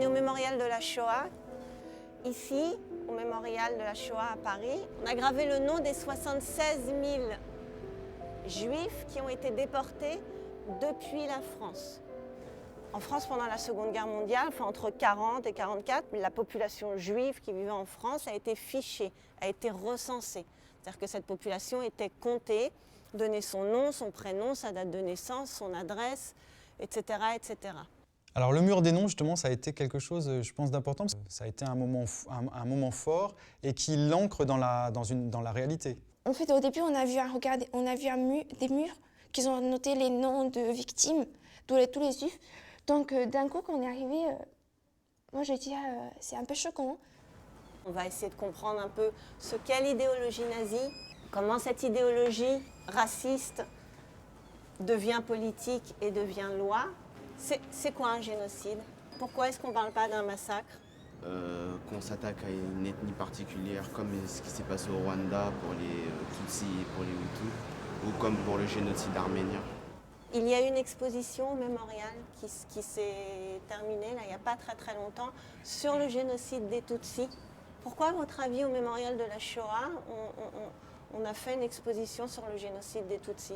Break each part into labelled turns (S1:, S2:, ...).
S1: au mémorial de la Shoah. Ici, au mémorial de la Shoah à Paris, on a gravé le nom des 76 000 juifs qui ont été déportés depuis la France. En France, pendant la Seconde Guerre mondiale, entre 40 et 44, la population juive qui vivait en France a été fichée, a été recensée. C'est-à-dire que cette population était comptée, donnait son nom, son prénom, sa date de naissance, son adresse, etc., etc.
S2: Alors le mur des noms, justement, ça a été quelque chose, je pense, d'important. Ça a été un moment fort et qui l'ancre dans la réalité.
S3: En fait, au début, on a vu des murs qui ont noté les noms de victimes, tous les juifs. Donc d'un coup, quand on est arrivé, moi je dis c'est un peu choquant.
S1: On va essayer de comprendre un peu ce qu'est l'idéologie nazie, comment cette idéologie raciste devient politique et devient loi. C'est quoi un génocide? Pourquoi est-ce qu'on ne parle pas d'un massacre?
S4: Qu'on s'attaque à une ethnie particulière, comme ce qui s'est passé au Rwanda pour les Tutsis et pour les Hutus, ou comme pour le génocide arménien.
S1: Il y a une exposition au mémorial qui s'est terminée là, il n'y a pas très longtemps sur le génocide des Tutsis. Pourquoi, à votre avis, au mémorial de la Shoah, on a fait une exposition sur le génocide des Tutsis?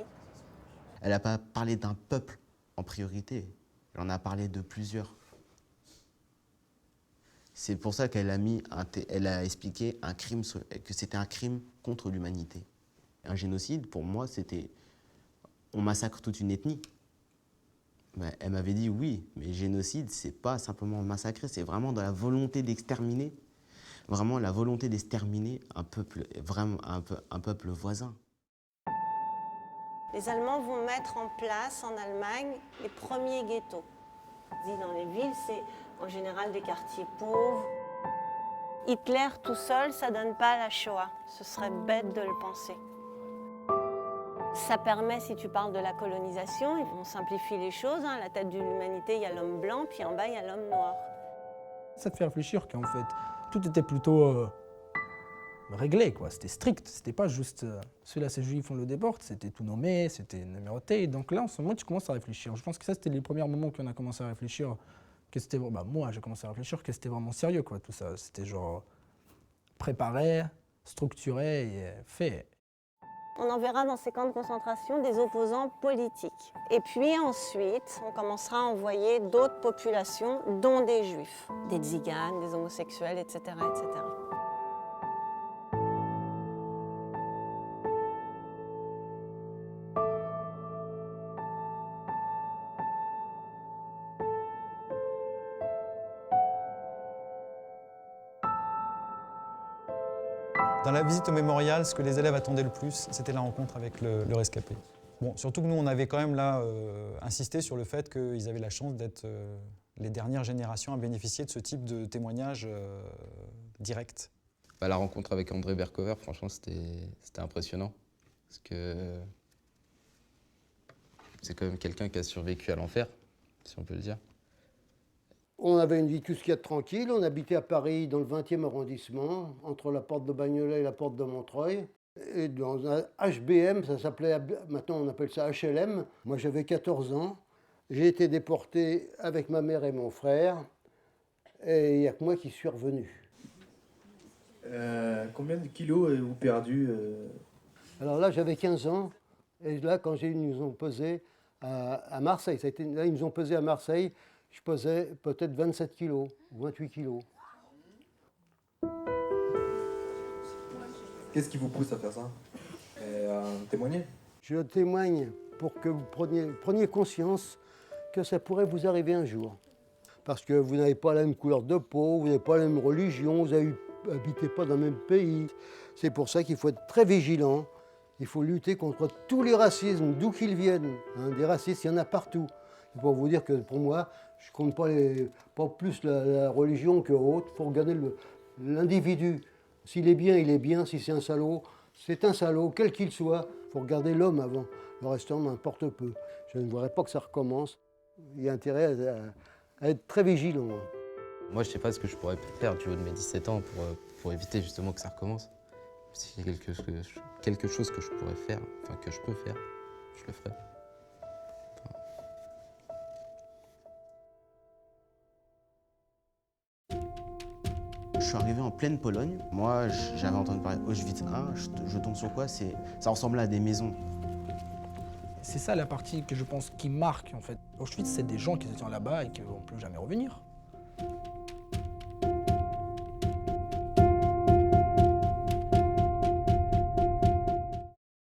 S4: Elle n'a pas parlé d'un peuple en priorité, elle en a parlé de plusieurs. C'est pour ça qu'elle a expliqué que c'était un crime contre l'humanité. Un génocide, pour moi, c'était... On massacre toute une ethnie. Ben, elle m'avait dit oui, mais génocide, c'est pas simplement massacrer, c'est vraiment dans la volonté d'exterminer. Vraiment la volonté d'exterminer un peuple, vraiment un peuple voisin.
S1: Les Allemands vont mettre en place en Allemagne les premiers ghettos. Dans les villes, c'est en général des quartiers pauvres. Hitler tout seul, ça donne pas la Shoah. Ce serait bête de le penser. Ça permet, si tu parles de la colonisation, on simplifie les choses. À la tête de l'humanité, il y a l'homme blanc, puis en bas, il y a l'homme noir.
S5: Ça te fait réfléchir qu'en fait, tout était plutôt réglé, quoi. C'était strict. C'était pas juste celui-là, c'est juif, on le déporte. C'était tout nommé, c'était numéroté. Donc là, en ce moment, tu commences à réfléchir. Je pense que ça, c'était les premiers moments qu'on a commencé à réfléchir. Que c'était, moi, j'ai commencé à réfléchir que c'était vraiment sérieux, quoi, tout ça. C'était genre préparé, structuré et fait.
S1: On enverra dans ces camps de concentration des opposants politiques. Et puis ensuite, on commencera à envoyer d'autres populations, dont des juifs, des tziganes, des homosexuels, etc., etc.
S2: Dans la visite au mémorial, ce que les élèves attendaient le plus, c'était la rencontre avec le rescapé. Bon, surtout que nous, on avait quand même là insisté sur le fait qu'ils avaient la chance d'être les dernières générations à bénéficier de ce type de témoignage direct.
S6: La rencontre avec André Berkover, franchement, c'était impressionnant. Parce que c'est quand même quelqu'un qui a survécu à l'enfer, si on peut le dire.
S7: On avait une vie tout ce qu'il y a de tranquille. On habitait à Paris, dans le 20e arrondissement, entre la porte de Bagnolet et la porte de Montreuil. Et dans un HBM, ça s'appelait, maintenant on appelle ça HLM. Moi j'avais 14 ans. J'ai été déporté avec ma mère et mon frère. Et il n'y a que moi qui suis revenu.
S8: Combien de kilos avez-vous perdu
S7: Alors là, j'avais 15 ans. Et là, quand ils nous ont pesé à Marseille, là, ils nous ont pesé à Marseille, je pesais peut-être 27 kilos ou 28 kilos.
S8: Qu'est-ce qui vous pousse à faire ça? À témoigner?
S7: Je témoigne pour que vous preniez conscience que ça pourrait vous arriver un jour. Parce que vous n'avez pas la même couleur de peau, vous n'avez pas la même religion, vous n'habitez pas dans le même pays. C'est pour ça qu'il faut être très vigilant. Il faut lutter contre tous les racismes, d'où qu'ils viennent. Des racistes, il y en a partout. Et pour vous dire que pour moi, je ne compte pas plus la religion que autre. Il faut regarder l'individu. S'il est bien, il est bien. Si c'est un salaud, quel qu'il soit. Il faut regarder l'homme avant. Le restant m'importe peu. Je ne voudrais pas que ça recommence. Il y a intérêt à être très vigilant.
S6: Moi, je ne sais pas ce que je pourrais faire du haut de mes 17 ans pour éviter justement que ça recommence. S'il y a quelque chose que je pourrais faire, enfin que je peux faire, je le ferai.
S4: Je suis arrivé en pleine Pologne. Moi, j'avais entendu parler d'Auschwitz 1. Je tombe sur quoi? Ça ressemblait à des maisons.
S5: C'est ça la partie que je pense qui marque en fait. Auschwitz, c'est des gens qui étaient là-bas et qui ne vont plus jamais revenir.